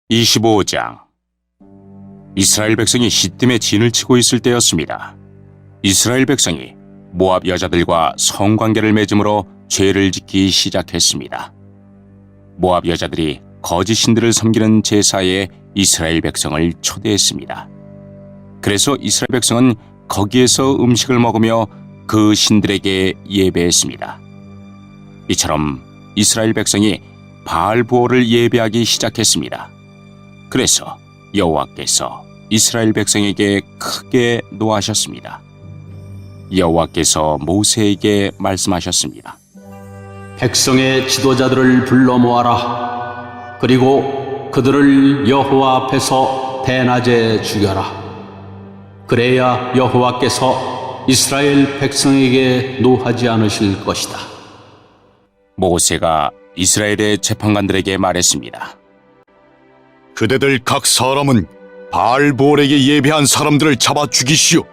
25장. 이스라엘 백성이 시딤에 진을 치고 있을 때였습니다. 이스라엘 백성이 모압 여자들과 성관계를 맺음으로 죄를 짓기 시작했습니다. 모압 여자들이 거짓 신들을 섬기는 제사에 이스라엘 백성을 초대했습니다. 그래서 이스라엘 백성은 거기에서 음식을 먹으며 그 신들에게 예배했습니다. 이처럼 이스라엘 백성이 바알 부호를 예배하기 시작했습니다. 그래서 여호와께서 이스라엘 백성에게 크게 노하셨습니다. 여호와께서 모세에게 말씀하셨습니다. 백성의 지도자들을 불러 모아라. 그리고 그들을 여호와 앞에서 대낮에 죽여라. 그래야 여호와께서 이스라엘 백성에게 노하지 않으실 것이다. 모세가 이스라엘의 재판관들에게 말했습니다. 그대들 각 사람은 바알보올에게 예배한 사람들을 잡아 죽이시오.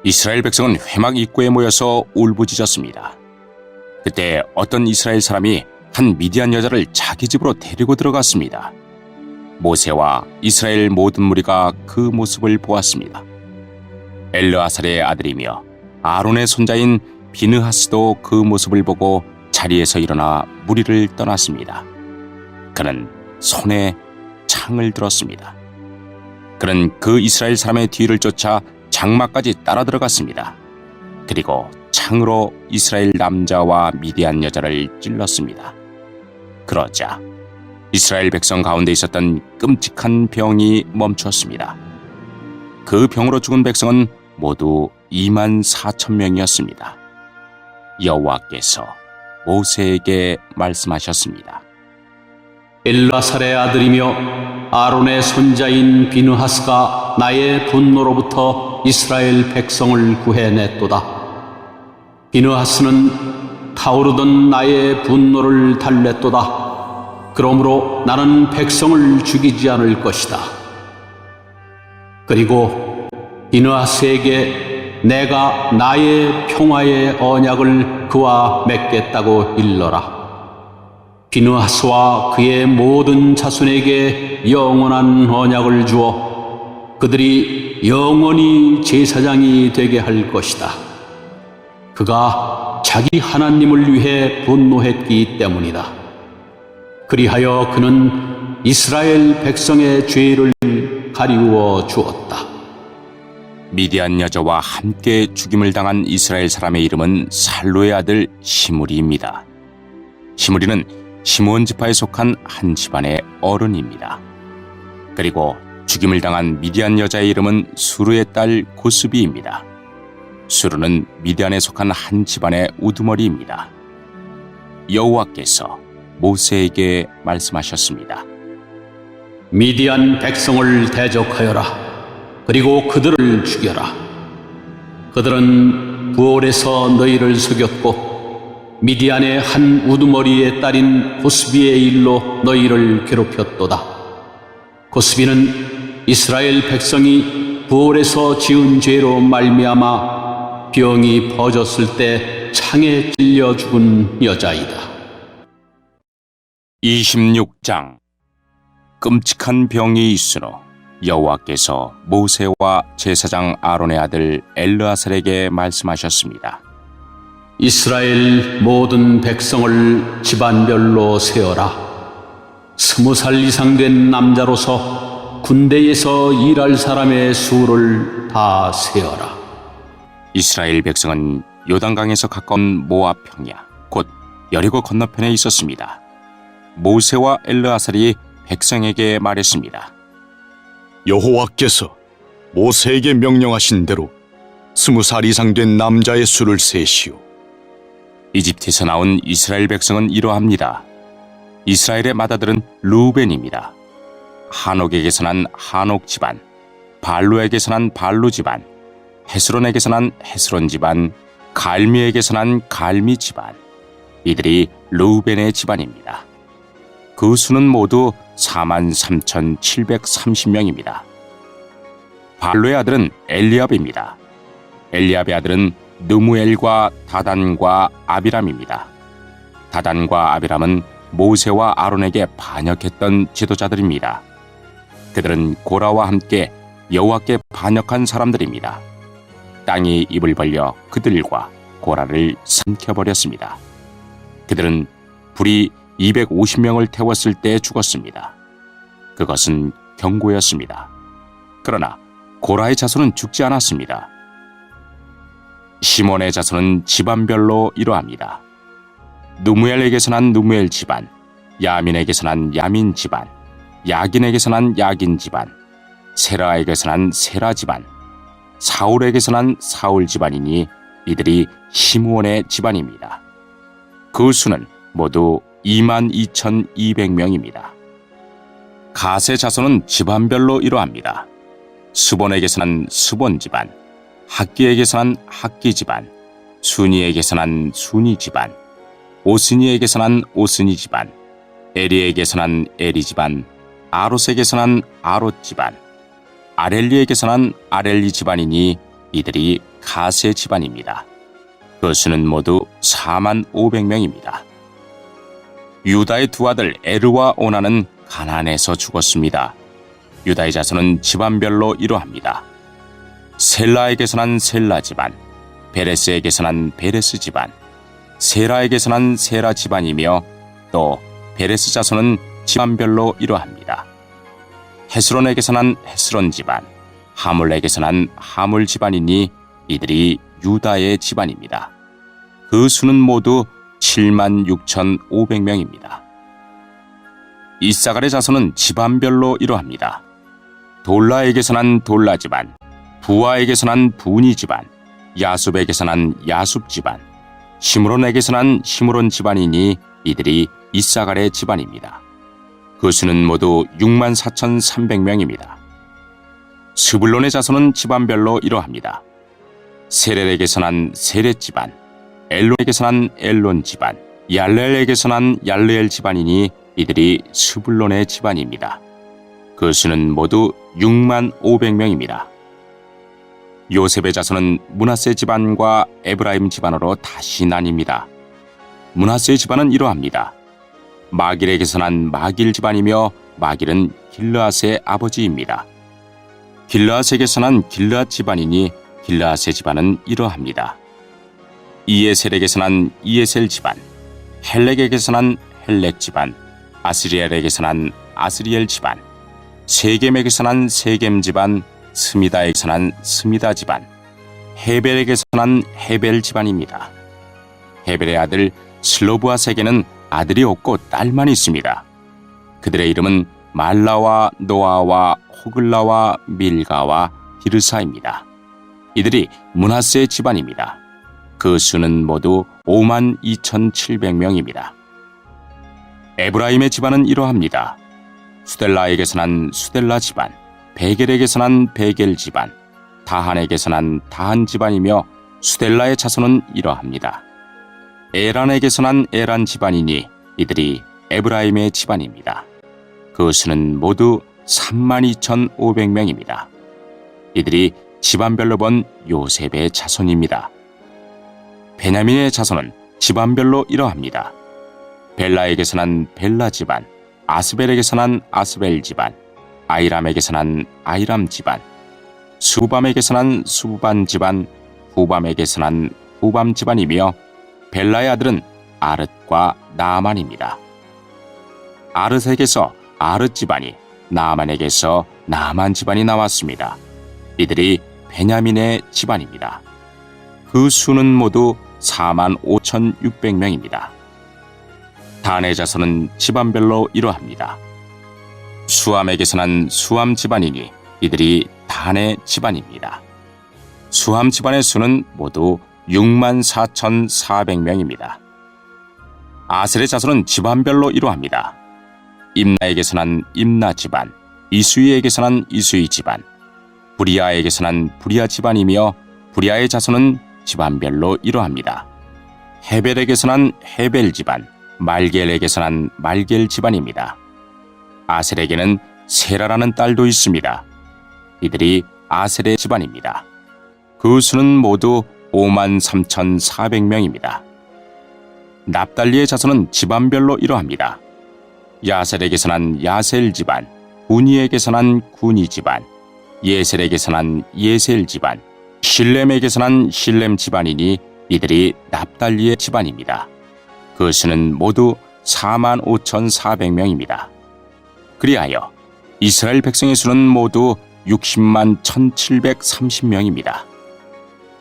이스라엘 백성은 회막 입구에 모여서 울부짖었습니다. 그때 어떤 이스라엘 사람이 한 미디안 여자를 자기 집으로 데리고 들어갔습니다. 모세와 이스라엘 모든 무리가 그 모습을 보았습니다. 엘르아살의 아들이며 아론의 손자인 비느하스도 그 모습을 보고 자리에서 일어나 무리를 떠났습니다. 그는 손에 창을 들었습니다. 그는 그 이스라엘 사람의 뒤를 쫓아 장막까지 따라 들어갔습니다. 그리고 창으로 이스라엘 남자와 미디안 여자를 찔렀습니다. 그러자 이스라엘 백성 가운데 있었던 끔찍한 병이 멈추었습니다. 그 병으로 죽은 백성은 모두 24,000명이었습니다. 여호와께서 모세에게 말씀하셨습니다. 엘라살의 아들이며 아론의 손자인 비느하스가 나의 분노로부터 이스라엘 백성을 구해냈도다. 비느하스는 타오르던 나의 분노를 달랬도다. 그러므로 나는 백성을 죽이지 않을 것이다. 그리고 비느하스에게 내가 나의 평화의 언약을 그와 맺겠다고 일러라. 비느하스와 그의 모든 자손에게 영원한 언약을 주어 그들이 영원히 제사장이 되게 할 것이다. 그가 자기 하나님을 위해 분노했기 때문이다. 그리하여 그는 이스라엘 백성의 죄를 가리워 주었다. 미디안 여자와 함께 죽임을 당한 이스라엘 사람의 이름은 살로의 아들 시므리입니다. 시므리는 시므온 지파에 속한 한 집안의 어른입니다. 그리고 죽임을 당한 미디안 여자의 이름은 수르의 딸 고스비입니다. 수르는 미디안에 속한 한 집안의 우두머리입니다. 여호와께서 모세에게 말씀하셨습니다. 미디안 백성을 대적하여라. 그리고 그들을 죽여라. 그들은 부올에서 너희를 속였고 미디안의 한 우두머리의 딸인 고스비의 일로 너희를 괴롭혔도다. 고스비는 이스라엘 백성이 부올에서 지은 죄로 말미암아 병이 퍼졌을 때 창에 찔려 죽은 여자이다. 26장. 끔찍한 병이 있으므로 여호와께서 모세와 제사장 아론의 아들 엘르아살에게 말씀하셨습니다. 이스라엘 모든 백성을 집안별로 세어라. 20살 이상 된 남자로서 군대에서 일할 사람의 수를 다 세어라. 이스라엘 백성은 요단강에서 가까운 모압 평야, 곧 여리고 건너편에 있었습니다. 모세와 엘르아살이 백성에게 말했습니다. 여호와께서 모세에게 명령하신 대로 20살 이상 된 남자의 수를 세시오. 이집트에서 나온 이스라엘 백성은 이러합니다. 이스라엘의 맏아들은 르우벤입니다. 하녹에게서 난 하녹 집안, 발루에게서 난 발루 집안, 헤스론에게서 난 헤스론 집안, 갈미에게서 난 갈미 집안. 이들이 르우벤의 집안입니다. 그 수는 모두 43,730명입니다. 발루의 아들은 엘리압입니다. 엘리압의 아들은 느무엘과 다단과 아비람입니다. 다단과 아비람은 모세와 아론에게 반역했던 지도자들입니다. 그들은 고라와 함께 여호와께 반역한 사람들입니다. 땅이 입을 벌려 그들과 고라를 삼켜버렸습니다. 그들은 불이 250명을 태웠을 때 죽었습니다. 그것은 경고였습니다. 그러나 고라의 자손은 죽지 않았습니다. 시몬의 자손은 집안별로 이러합니다. 누무엘에게서 난 누무엘 집안, 야민에게서 난 야민 집안, 야긴에게서 난 야긴 집안, 세라에게서 난 세라 집안, 사울에게서 난 사울 집안이니 이들이 시므온의 집안입니다. 그 수는 모두 22,200명입니다. 가세 자손은 집안별로 이러합니다. 스본에게서 난 스본 집안, 학기에게서 난 학기 집안, 순이에게서 난 순이 집안, 오스니에게서 난 오스니 집안, 에리에게서 난 에리 집안, 아롯에게서 난 아롯 집안, 아렐리에게서 난 아렐리 집안이니 이들이 가세 집안입니다. 그 수는 모두 45,000명입니다. 유다의 두 아들 에르와 오나는 가나안에서 죽었습니다. 유다의 자손은 집안별로 이러합니다. 셀라에게서 난 셀라 집안, 베레스에게서 난 베레스 집안, 세라에게서 난 세라 집안이며 또 베레스 자손은 집안별로 이러합니다. 헤스론에게서 난 헤스론 집안, 하물에게서 난 하물 집안이니 이들이 유다의 집안입니다. 그 수는 모두 76,500명입니다. 이사갈의 자손은 집안별로 이러합니다. 돌라에게서 난 돌라 집안, 부아에게서 난 부니 집안, 야숲에게서 난 야숲 집안, 시므론에게서 난 시므론 집안이니 이들이 이사갈의 집안입니다. 그 수는 모두 64,300명입니다. 스불론의 자손은 집안별로 이러합니다. 세렐에게서 난 세렛 집안, 엘론에게서 난 엘론 집안, 얄레엘에게서 난 얄레엘 집안이니 이들이 스불론의 집안입니다. 그 수는 모두 65,000명입니다. 요셉의 자손은 므낫세 집안과 에브라임 집안으로 다시 나뉩니다. 므낫세 집안은 이러합니다. 마길에게서 난 마길 집안이며 마길은 길르앗의 아버지입니다. 길르앗에게서 난 길르앗 집안이니 길르앗의 집안은 이러합니다. 이에셀에게서 난 이에셀 집안, 헬렉에게서 난 헬렉 집안, 아스리엘에게서 난 아스리엘 집안, 세겜에게서 난 세겜 집안, 스미다에게서 난 스미다 집안, 헤벨에게서 난 헤벨 집안입니다. 헤벨의 아들 슬로브아세게는 아들이 없고 딸만 있습니다. 그들의 이름은 말라와 노아와 호글라와 밀가와 히르사입니다. 이들이 므낫세의 집안입니다. 그 수는 모두 52,700명입니다. 에브라임의 집안은 이러합니다. 수델라에게서 난 수델라 집안, 베겔에게서 난 베겔 집안, 다한에게서 난 다한 집안이며 수델라의 자손은 이러합니다. 에란에게서 난 에란 집안이니 이들이 에브라임의 집안입니다. 그 수는 모두 32,500명입니다. 이들이 집안별로 본 요셉의 자손입니다. 베냐민의 자손은 집안별로 이러합니다. 벨라에게서 난 벨라 집안, 아스벨에게서 난 아스벨 집안, 아이람에게서 난 아이람 집안, 수밤에게서 난 수밤 집안, 후밤에게서 난 후밤 집안이며 벨라의 아들은 아릇과 나아만입니다. 아릇에게서 아릇 집안이, 나아만에게서 나아만 집안이 나왔습니다. 이들이 베냐민의 집안입니다. 그 수는 모두 45,600명입니다. 단의 자손은 집안별로 이러합니다. 수함에게서 난 수함 집안이니 이들이 단의 집안입니다. 수함 집안의 수는 모두 64,400명입니다. 아셀의 자손은 집안별로 이러합니다. 임나에게서 난 임나 집안, 이수이에게서 난 이수이 집안, 부리아에게서 난 부리아 집안이며 부리아의 자손은 집안별로 이러합니다. 헤벨에게서 난 헤벨 집안, 말겔에게서 난 말겔 집안입니다. 아셀에게는 세라라는 딸도 있습니다. 이들이 아셀의 집안입니다. 그 수는 모두 53,400명입니다. 납달리의 자손은 집안별로 이러합니다. 야셀에게서 난 야셀 집안, 구니에게서 난 구니 집안, 예셀에게서 난 예셀 집안, 실렘에게서 난 실렘 집안이니 이들이 납달리의 집안입니다. 그 수는 모두 45,400명입니다. 그리하여 이스라엘 백성의 수는 모두 60만 1,730명입니다.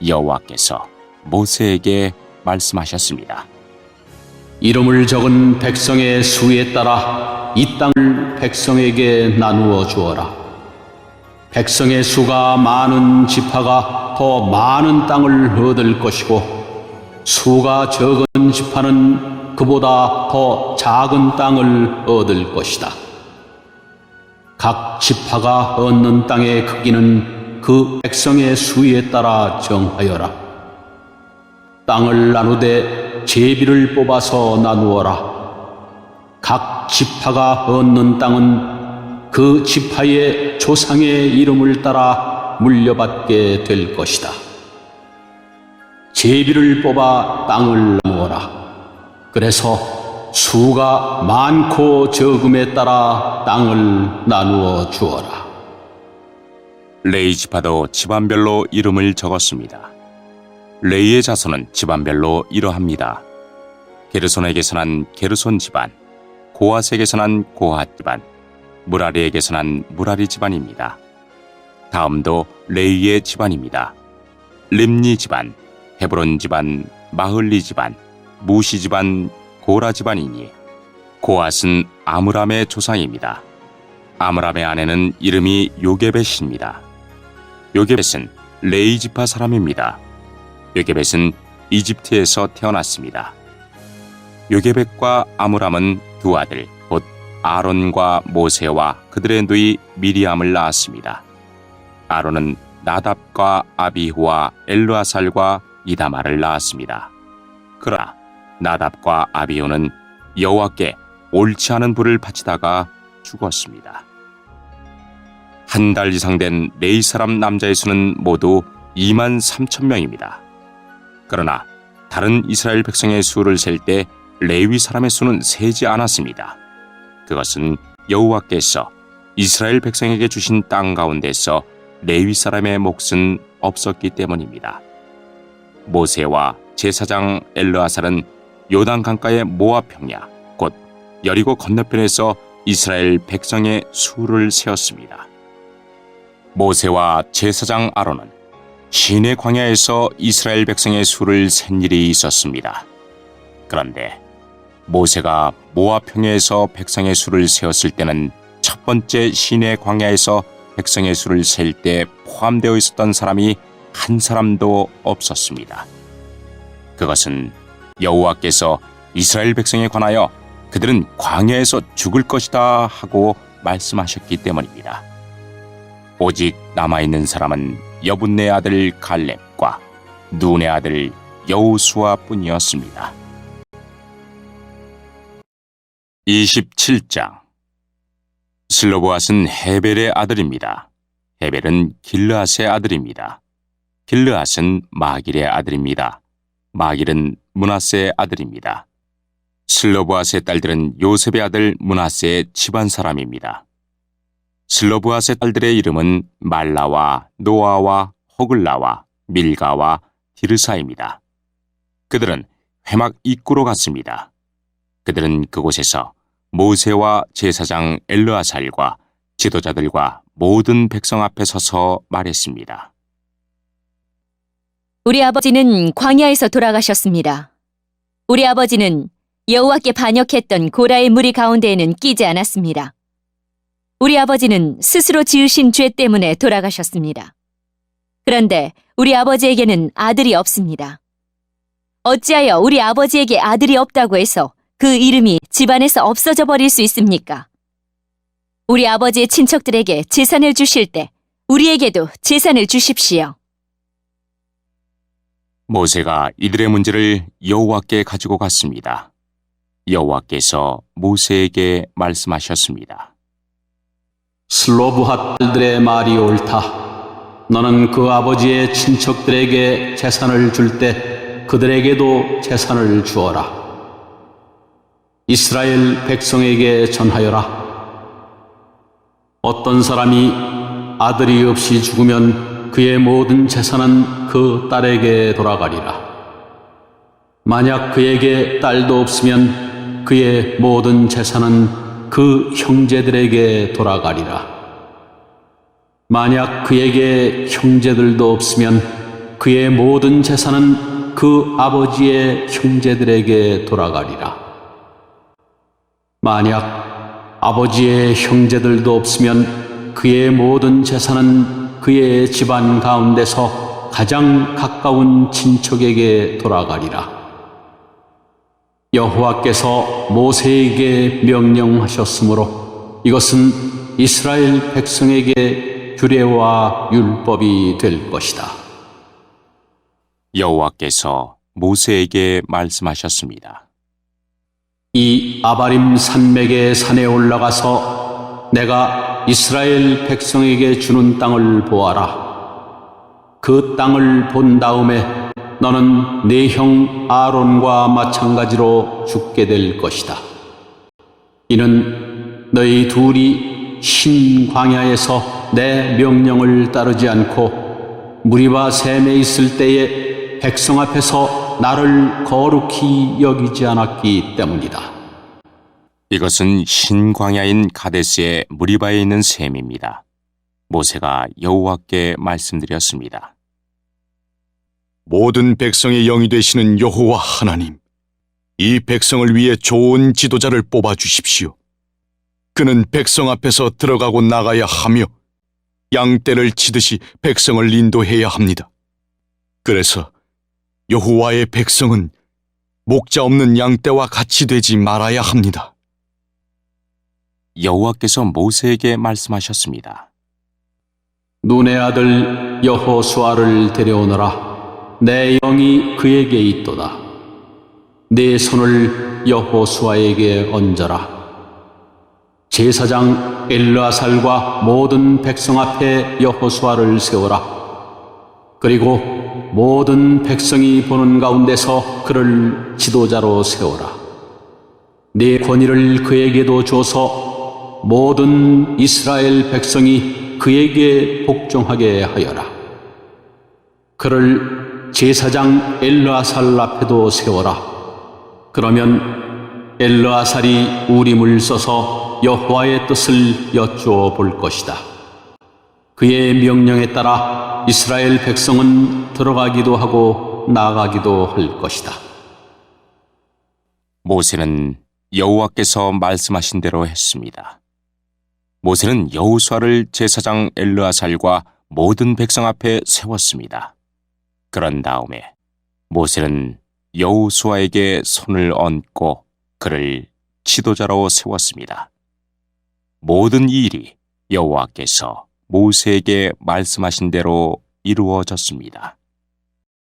여호와께서 모세에게 말씀하셨습니다. 이름을 적은 백성의 수에 따라 이 땅을 백성에게 나누어 주어라. 백성의 수가 많은 지파가 더 많은 땅을 얻을 것이고 수가 적은 지파는 그보다 더 작은 땅을 얻을 것이다. 각 지파가 얻는 땅의 크기는 그 백성의 수에 따라 정하여라. 땅을 나누되 제비를 뽑아서 나누어라. 각 지파가 얻는 땅은 그 지파의 조상의 이름을 따라 물려받게 될 것이다. 제비를 뽑아 땅을 나누어라. 그래서 수가 많고 적음에 따라 땅을 나누어 주어라. 레위 지파도 집안별로 이름을 적었습니다. 레위의 자손은 집안별로 이러합니다. 게르손에게서 난 게르손 집안, 고핫에게서 난 고핫 집안, 무라리에게서 난 무라리 집안입니다. 다음도 레위의 집안입니다. 림니 집안, 헤브론 집안, 마흘리 집안, 무시 집안, 고라 집안이니 고핫은 아므람의 조상입니다. 아므람의 아내는 이름이 요게벳입니다. 요게벳은 레위 지파 사람입니다. 요게벳은 이집트에서 태어났습니다. 요게벳과 아므람은 두 아들 곧 아론과 모세와 그들의 누이 미리암을 낳았습니다. 아론은 나답과 아비후와 엘르아살과 이다말을 낳았습니다. 그러나 나답과 아비후는 여호와께 옳지 않은 불을 바치다가 죽었습니다. 한 달 이상 된 레위 사람 남자의 수는 모두 2만 3천 명입니다. 그러나 다른 이스라엘 백성의 수를 셀 때 레위 사람의 수는 세지 않았습니다. 그것은 여호와께서 이스라엘 백성에게 주신 땅 가운데서 레위 사람의 몫은 없었기 때문입니다. 모세와 제사장 엘르아살은 요단 강가의 모압 평야 곧 여리고 건너편에서 이스라엘 백성의 수를 세웠습니다. 모세와 제사장 아론은 시내 광야에서 이스라엘 백성의 수를 센 일이 있었습니다. 그런데 모세가 모압 평야에서 백성의 수를 세웠을 때는 첫 번째 시내 광야에서 백성의 수를 셀 때 포함되어 있었던 사람이 한 사람도 없었습니다. 그것은 여호와께서 이스라엘 백성에 관하여 그들은 광야에서 죽을 것이다 하고 말씀하셨기 때문입니다. 오직 남아있는 사람은 여분네 아들 갈렙과 눈의 아들 여호수아 뿐이었습니다. 27장 슬로보앗은 헤벨의 아들입니다. 헤벨은 길르앗의 아들입니다. 길르앗은 마길의 아들입니다. 마길은 므낫세의 아들입니다. 슬로보앗의 딸들은 요셉의 아들 므낫세의 집안 사람입니다. 슬로보앗의 딸들의 이름은 말라와 노아와 호글라와 밀가와 디르사입니다. 그들은 회막 입구로 갔습니다. 그들은 그곳에서 모세와 제사장 엘르아살과 지도자들과 모든 백성 앞에 서서 말했습니다. 우리 아버지는 광야에서 돌아가셨습니다. 우리 아버지는 여호와께 반역했던 고라의 무리 가운데에는 끼지 않았습니다. 우리 아버지는 스스로 지으신 죄 때문에 돌아가셨습니다. 그런데 우리 아버지에게는 아들이 없습니다. 어찌하여 우리 아버지에게 아들이 없다고 해서 그 이름이 집안에서 없어져 버릴 수 있습니까? 우리 아버지의 친척들에게 재산을 주실 때 우리에게도 재산을 주십시오. 모세가 이들의 문제를 여호와께 가지고 갔습니다. 여호와께서 모세에게 말씀하셨습니다. 슬로브핫 딸들의 말이 옳다. 너는 그 아버지의 친척들에게 재산을 줄 때 그들에게도 재산을 주어라. 이스라엘 백성에게 전하여라. 어떤 사람이 아들이 없이 죽으면 그의 모든 재산은 그 딸에게 돌아가리라. 만약 그에게 딸도 없으면 그의 모든 재산은 그 형제들에게 돌아가리라. 만약 그에게 형제들도 없으면 그의 모든 재산은 그 아버지의 형제들에게 돌아가리라. 만약 아버지의 형제들도 없으면 그의 모든 재산은 그의 집안 가운데서 가장 가까운 친척에게 돌아가리라. 여호와께서 모세에게 명령하셨으므로 이것은 이스라엘 백성에게 규례와 율법이 될 것이다. 여호와께서 모세에게 말씀하셨습니다. 이 아바림 산맥의 산에 올라가서 내가 이스라엘 백성에게 주는 땅을 보아라. 그 땅을 본 다음에 너는 네 형 아론과 마찬가지로 죽게 될 것이다. 이는 너희 둘이 신 광야에서 내 명령을 따르지 않고 무리바 셈에 있을 때에 백성 앞에서 나를 거룩히 여기지 않았기 때문이다. 이것은 신광야인 가데스의 무리바에 있는 셈입니다. 모세가 여호와께 말씀드렸습니다. 모든 백성의 영이 되시는 여호와 하나님, 이 백성을 위해 좋은 지도자를 뽑아 주십시오. 그는 백성 앞에서 들어가고 나가야 하며 양떼를 치듯이 백성을 인도해야 합니다. 그래서 여호와의 백성은 목자 없는 양떼와 같이 되지 말아야 합니다. 여호와께서 모세에게 말씀하셨습니다. 눈의 아들 여호수아를 데려오너라. 내 영이 그에게 있도다. 네 손을 여호수아에게 얹어라. 제사장 엘르아살과 모든 백성 앞에 여호수아를 세워라. 그리고 모든 백성이 보는 가운데서 그를 지도자로 세워라. 네 권위를 그에게도 줘서 모든 이스라엘 백성이 그에게 복종하게 하여라. 그를 제사장 엘르아살 앞에도 세워라. 그러면 엘르아살이 우림을 써서 여호와의 뜻을 여쭈어 볼 것이다. 그의 명령에 따라 이스라엘 백성은 들어가기도 하고 나가기도 할 것이다. 모세는 여호와께서 말씀하신 대로 했습니다. 모세는 여호수아를 제사장 엘르아살과 모든 백성 앞에 세웠습니다. 그런 다음에 모세는 여호수아에게 손을 얹고 그를 지도자로 세웠습니다. 모든 이 일이 여호와께서 모세에게 말씀하신 대로 이루어졌습니다.